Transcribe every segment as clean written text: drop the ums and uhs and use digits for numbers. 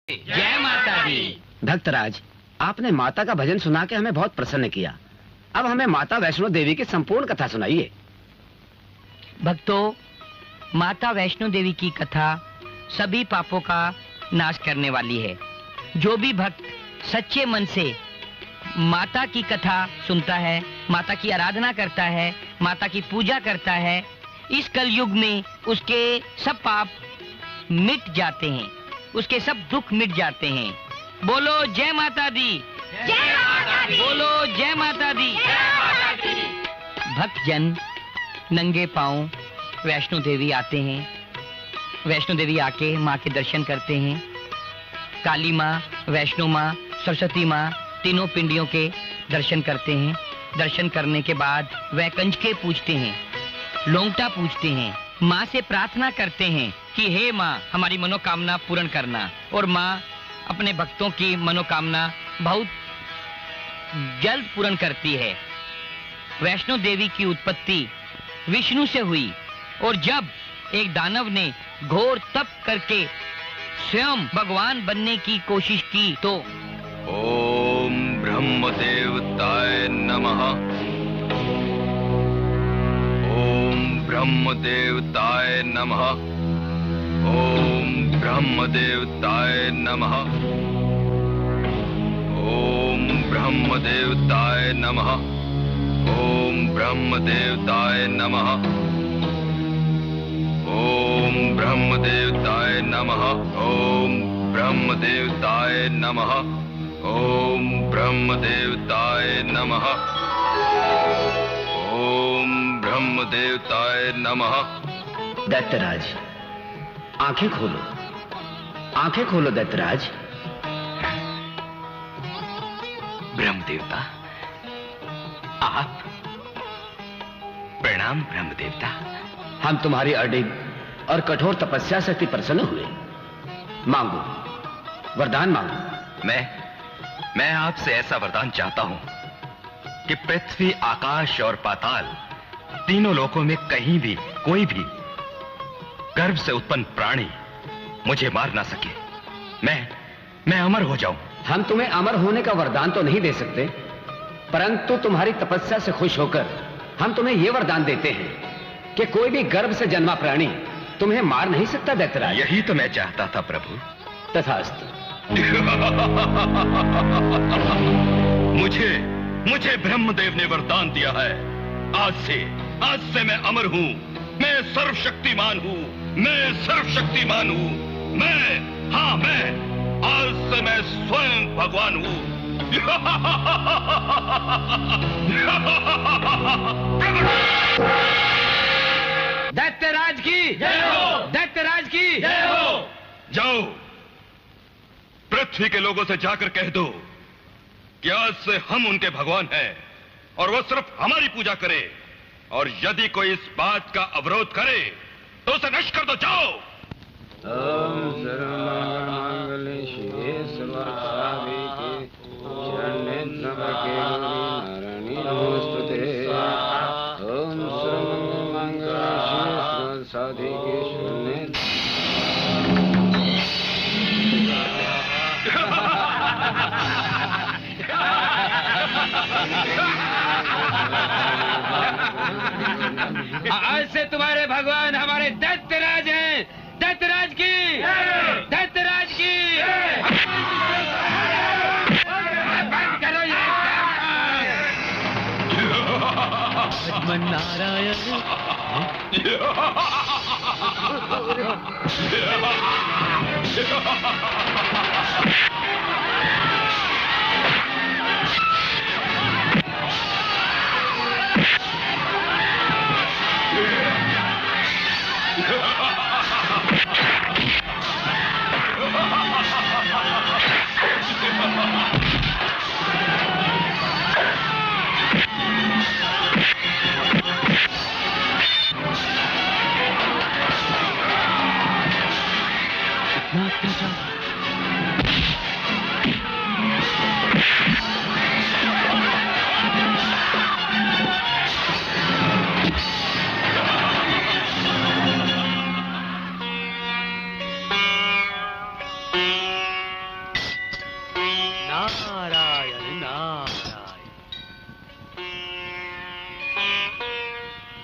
जय माता दी। भक्तराज, आपने माता का भजन सुना के हमें बहुत प्रसन्न किया। अब हमें माता वैष्णो देवी की संपूर्ण कथा सुनाइए। भक्तों, माता वैष्णो देवी की कथा सभी पापों का नाश करने वाली है। जो भी भक्त सच्चे मन से माता की कथा सुनता है, माता की आराधना करता है, माता की पूजा करता है, इस कलयुग में उसके सब पाप मिट जाते हैं, उसके सब दुख मिट जाते हैं। बोलो जय माता दी, जय माता दी, बोलो जय माता दी। जय माता दी। भक्तजन नंगे पांव वैष्णो देवी आते हैं। वैष्णो देवी आके माँ के दर्शन करते हैं। काली माँ, वैष्णो माँ, सरस्वती माँ, तीनों पिंडियों के दर्शन करते हैं। दर्शन करने के बाद वह कंजके पूजते हैं, लोंगटा पूजते हैं, माँ से प्रार्थना करते हैं कि हे माँ, हमारी मनोकामना पूर्ण करना। और माँ अपने भक्तों की मनोकामना बहुत जल्द पूर्ण करती है। वैष्णो देवी की उत्पत्ति विष्णु से हुई, और जब एक दानव ने घोर तप करके स्वयं भगवान बनने की कोशिश की तो ओम ब्रह्म देवताय नमः। ओम ब्रह्म देवताय नमः। ओम ब्रह्म देवताय नमः। ओम ब्रह्म देवताय नमः। ओम ब्रह्म देवताय नमः। ओम ब्रह्म देवताय नमः। ओम ब्रह्म देवताय नमः। ओम ब्रह्म देवताय नमः। ओम ब्रह्म देवताय नमः। दैत्यराज, आंखें खोलो, आंखें खोलो दैत्यराज। ब्रह्म देवता, आप? प्रणाम ब्रह्म देवता। हम तुम्हारी अडिग और कठोर तपस्या से अति प्रसन्न हुए। मांगो, वरदान मांगो। मैं आपसे ऐसा वरदान चाहता हूं कि पृथ्वी, आकाश और पाताल तीनों लोकों में कहीं भी कोई भी गर्भ से उत्पन्न प्राणी मुझे मार ना सके। मैं अमर हो जाऊं। हम तुम्हें अमर होने का वरदान तो नहीं दे सकते, परंतु तुम्हारी तपस्या से खुश होकर हम तुम्हें यह वरदान देते हैं कि कोई भी गर्भ से जन्मा प्राणी तुम्हें मार नहीं सकता दैत्यराज। यही तो मैं चाहता था प्रभु। तथास्तु। मुझे ब्रह्मदेव ने वरदान दिया है। आज से मैं अमर हूं। मैं सर्वशक्तिमान हूं। मैं सर्वशक्तिमान हूं। मैं आज से मैं स्वयं भगवान हूं। दैत्यराज की जय हो, दैत्यराज की जय हो। जाओ, पृथ्वी के लोगों से जाकर कह दो कि आज से हम उनके भगवान हैं और वो सिर्फ हमारी पूजा करे। और यदि कोई इस बात का अवरोध करे तो उसे नष्ट कर दो। जाओ। ओम सर्वमंगल शिवे सर्वसाधिके शरण्ये त्र्यंबके गौरी नारायणी नमोस्तुते। ओम सर्वमंगल शिवे सर्वसाधिके शरण्ये। आज से तुम्हारे भगवान हमारे दैत्यराज हैं। दैत्यराज की, दैत्यराज की। बंद करो ये। नारायण। इतना अत्याचार।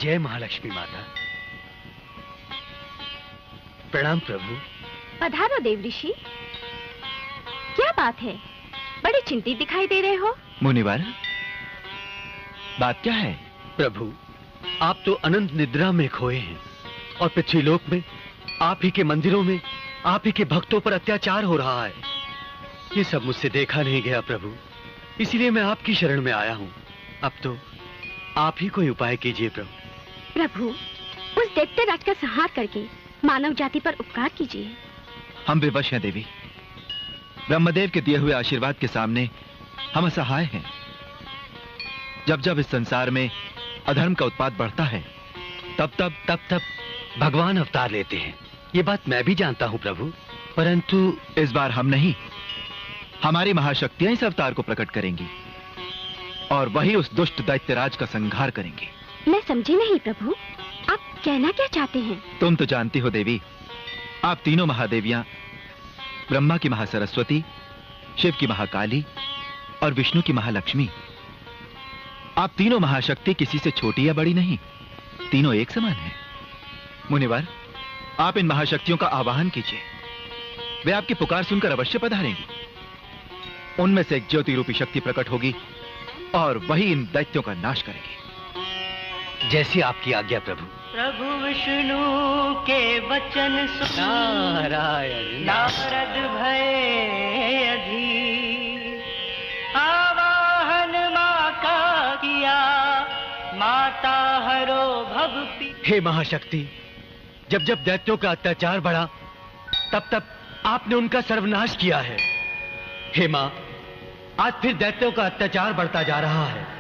जय महालक्ष्मी माता। प्रणाम प्रभु। पधारो देव ऋषि। क्या बात है, बड़े चिंतित दिखाई दे रहे हो। मुनिवर, बात क्या है? प्रभु, आप तो अनंत निद्रा में खोए हैं और पृथ्वीलोक में आप ही के मंदिरों में आप ही के भक्तों पर अत्याचार हो रहा है। ये सब मुझसे देखा नहीं गया प्रभु, इसीलिए मैं आपकी शरण में आया हूँ। अब तो आप ही कोई उपाय कीजिए प्रभु। प्रभु, उस दैत्य राज का संहार करके मानव जाति पर उपकार कीजिए। हम विवश हैं देवी। ब्रह्मदेव के दिए हुए आशीर्वाद के सामने हम असहाय हैं। जब जब इस संसार में अधर्म का उत्पात बढ़ता है, तब तब भगवान अवतार लेते हैं। ये बात मैं भी जानता हूँ प्रभु, परंतु इस बार हम नहीं, हमारी महाशक्तियां इस अवतार को प्रकट करेंगी और वही उस दुष्ट दैत्यराज का संहार करेंगी। मैं समझी नहीं प्रभु, आप कहना क्या चाहते हैं? तुम तो जानती हो देवी, आप तीनों महादेवियां, ब्रह्मा की महासरस्वती, शिव की महाकाली और विष्णु की महालक्ष्मी, आप तीनों महाशक्ति किसी से छोटी या बड़ी नहीं, तीनों एक समान हैं। मुनिवर, आप इन महाशक्तियों का आवाहन कीजिए, वे आपकी पुकार सुनकर अवश्य पधारेंगी। उनमें से एक ज्योति रूपी शक्ति प्रकट होगी और वही इन दैत्यों का नाश करेगी। जैसी आपकी आज्ञा प्रभु। प्रभु विष्णु के वचन सुन नारायण नारद भय अधीर, आवाहन मां का किया, माता हरो भक्ति। हे महाशक्ति, जब जब दैत्यों का अत्याचार बढ़ा, तब तब आपने उनका सर्वनाश किया है। हे मां, आज फिर दैत्यों का अत्याचार बढ़ता जा रहा है।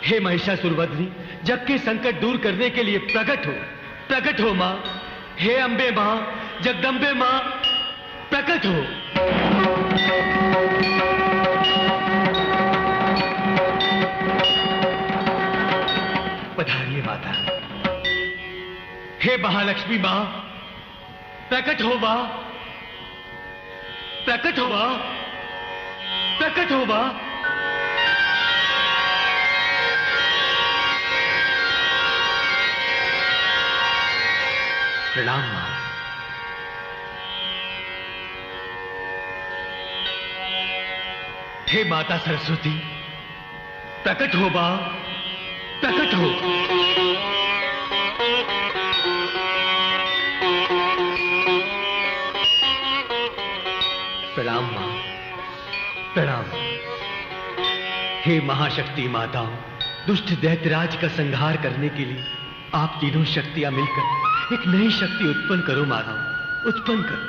हे महिषासुरवध्नी, जग के संकट दूर करने के लिए प्रकट हो मां। हे अंबे मां, जगदम्बे मां, प्रकट हो। पधारिए माता। हे महालक्ष्मी मां, प्रकट हो मां, प्रकट हो मां, प्रकट हो मां। प्रणाम मां। हे माता सरस्वती, प्रकट हो मां, प्रकट हो। प्रणाम मां, प्रणाम। हे महाशक्ति माताओं, दुष्ट दैत्यराज का संहार करने के लिए आप तीनों शक्तियां मिलकर एक नई शक्ति उत्पन्न करो माताओं, उत्पन्न करो।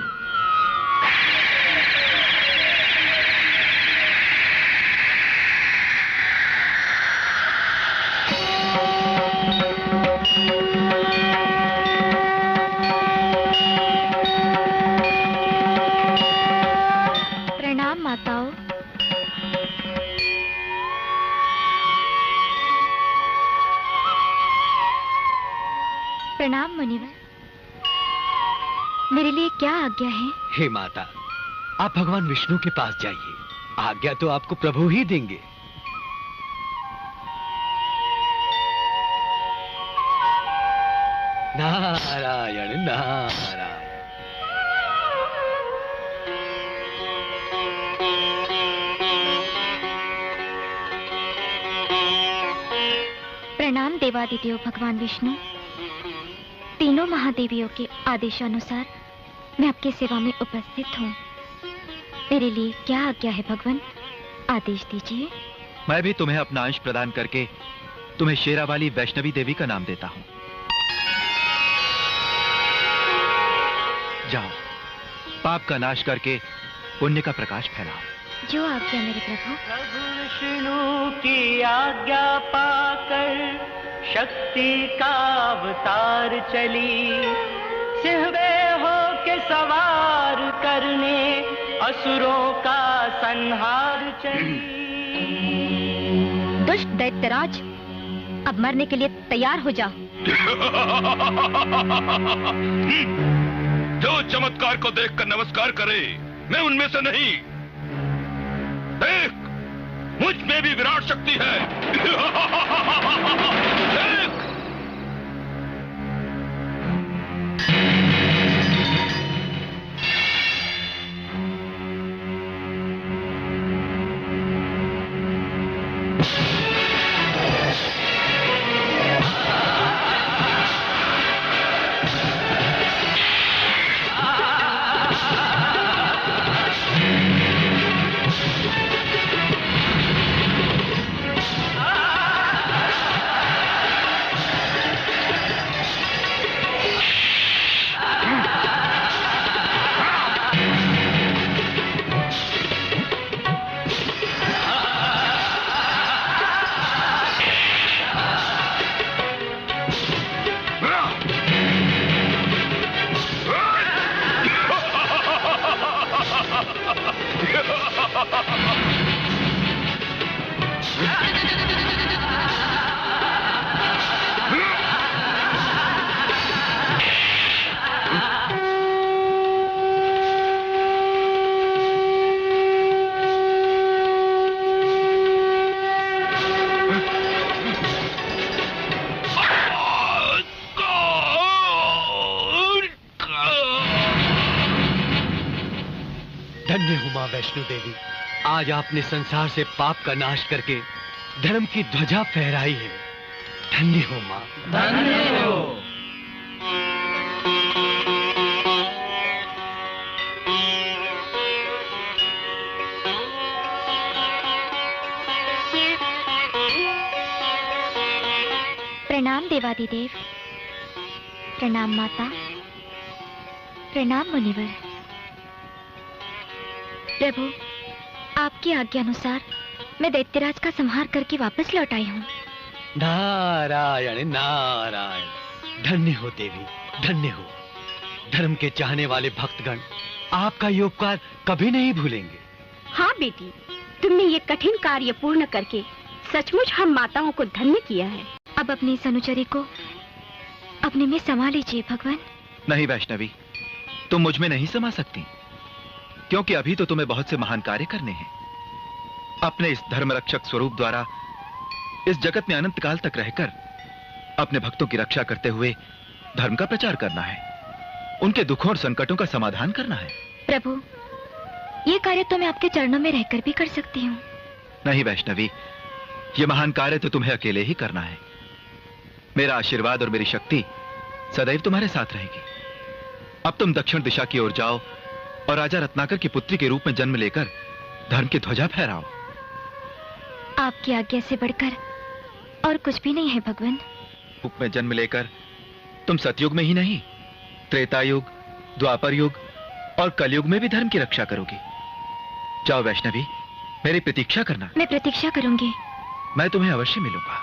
प्रणाम माताओं। प्रणाम मुनिवर, मेरे लिए क्या आज्ञा है? हे माता, आप भगवान विष्णु के पास जाइए, आज्ञा तो आपको प्रभु ही देंगे। नारायण नारायण। प्रणाम देवादिदेव भगवान विष्णु। तीनों महादेवियों के आदेशानुसार मैं आपकी सेवा में उपस्थित हूँ। मेरे लिए क्या आज्ञा है भगवान, आदेश दीजिए। मैं भी तुम्हें अपना अंश प्रदान करके तुम्हें शेरावाली वैष्णवी देवी का नाम देता हूँ। जाओ, पाप का नाश करके पुण्य का प्रकाश फैलाओ। जो आज्ञा मेरे प्रभु। प्रभु विष्णु की आज्ञा पाकर शक्ति का अवतार चली, सिंहवे हो के सवार करने असुरों का संहार चली। दुष्ट दैत्यराज, अब मरने के लिए तैयार हो जाओ। जो चमत्कार को देखकर नमस्कार करे, मैं उनमें से नहीं। देख, मुझ में भी विराट शक्ति है। देख, माँ वैष्णो देवी, आज आपने संसार से पाप का नाश करके धर्म की ध्वजा फहराई है। धन्य हो माँ, धन्य हो। प्रणाम देवादिदेव, प्रणाम माता, प्रणाम मुनिवर। प्रभु, आपकी आज्ञा अनुसार मैं दैत्यराज का संहार करके वापस लौट आई हूँ। नारायण नारायण। धन्य हो देवी, धन्य हो। धर्म के चाहने वाले भक्तगण आपका ये उपकार कभी नहीं भूलेंगे। हाँ बेटी, तुमने ये कठिन कार्य पूर्ण करके सचमुच हम माताओं को धन्य किया है। अब अपनी इस अनुचरी को अपने में समा लीजिए भगवान। नहीं वैष्णवी, तुम मुझ में नहीं समा सकती, क्योंकि अभी तो तुम्हें बहुत से महान कार्य करने हैं। अपने इस धर्मरक्षक स्वरूप द्वारा इस जगत में अनंत काल तक रहकर अपने भक्तों की रक्षा करते हुए धर्म का प्रचार करना है, उनके दुखों और संकटों का समाधान करना है। प्रभु, ये कार्य तो मैं आपके चरणों में रहकर भी कर सकती हूँ। नहीं वैष्णवी, ये महान कार्य तो तुम्हें अकेले ही करना है। मेरा आशीर्वाद और मेरी शक्ति सदैव तुम्हारे साथ रहेगी। अब तुम दक्षिण दिशा की ओर जाओ और राजा रत्नाकर की पुत्री के रूप में जन्म लेकर धर्म की ध्वजा फहराओ। आपकी आज्ञा से बढ़कर और कुछ भी नहीं है भगवान। रूप में जन्म लेकर तुम सतयुग में ही नहीं, त्रेता युग, द्वापर युग और कलयुग में भी धर्म की रक्षा करोगी। जाओ वैष्णवी, मेरी प्रतीक्षा करना। मैं प्रतीक्षा करूंगी। मैं तुम्हें अवश्य मिलूंगा।